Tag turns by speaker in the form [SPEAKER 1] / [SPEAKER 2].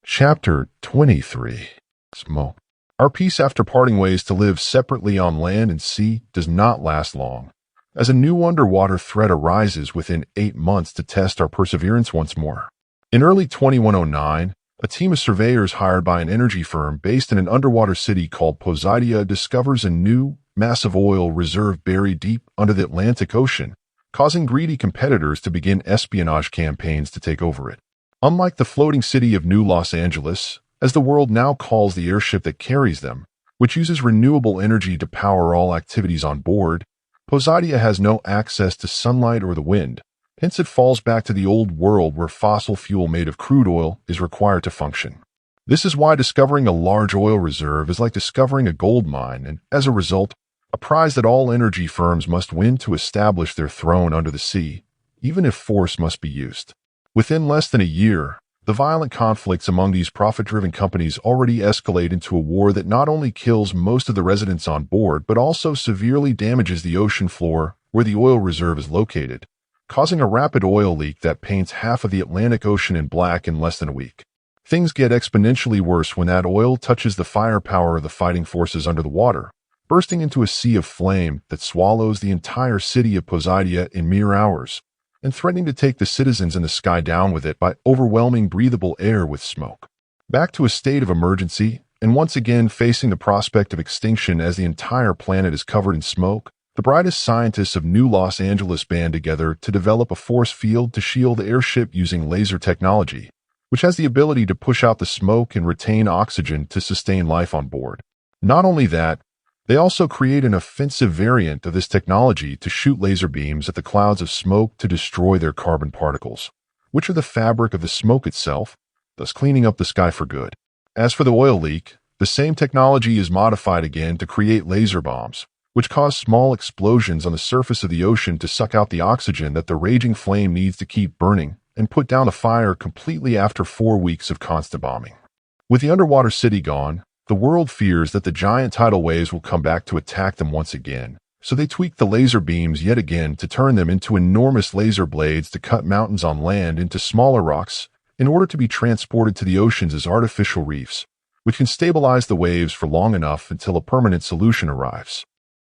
[SPEAKER 1] Chapter 23. Smoke. Our peace after parting ways to live separately on land and sea does not last long, as a new underwater threat arises within 8 months to test our perseverance once more. In early 2109, a team of surveyors hired by an energy firm based in an underwater city called Poseidia discovers a new, massive oil reserve buried deep under the Atlantic Ocean, causing greedy competitors to begin espionage campaigns to take over it. Unlike the floating city of New Los Angeles, as the world now calls the airship that carries them, which uses renewable energy to power all activities on board, Poseidia has no access to sunlight or the wind. Hence it falls back to the old world where fossil fuel made of crude oil is required to function. This is why discovering a large oil reserve is like discovering a gold mine and, as a result, a prize that all energy firms must win to establish their throne under the sea, even if force must be used. Within less than a year, the violent conflicts among these profit-driven companies already escalate into a war that not only kills most of the residents on board but also severely damages the ocean floor where the oil reserve is located, causing a rapid oil leak that paints half of the Atlantic Ocean in black in less than a week. Things get exponentially worse when that oil touches the firepower of the fighting forces under the water, bursting into a sea of flame that swallows the entire city of Poseidia in mere hours, and threatening to take the citizens in the sky down with it by overwhelming breathable air with smoke. Back to a state of emergency, and once again facing the prospect of extinction as the entire planet is covered in smoke, the brightest scientists of New Los Angeles band together to develop a force field to shield the airship using laser technology, which has the ability to push out the smoke and retain oxygen to sustain life on board. Not only that, they also create an offensive variant of this technology to shoot laser beams at the clouds of smoke to destroy their carbon particles, which are the fabric of the smoke itself, thus cleaning up the sky for good. As for the oil leak, the same technology is modified again to create laser bombs, which cause small explosions on the surface of the ocean to suck out the oxygen that the raging flame needs to keep burning and put down the fire completely after 4 weeks of constant bombing. With the underwater city gone, the world fears that the giant tidal waves will come back to attack them once again, so they tweak the laser beams yet again to turn them into enormous laser blades to cut mountains on land into smaller rocks in order to be transported to the oceans as artificial reefs, which can stabilize the waves for long enough until a permanent solution arrives.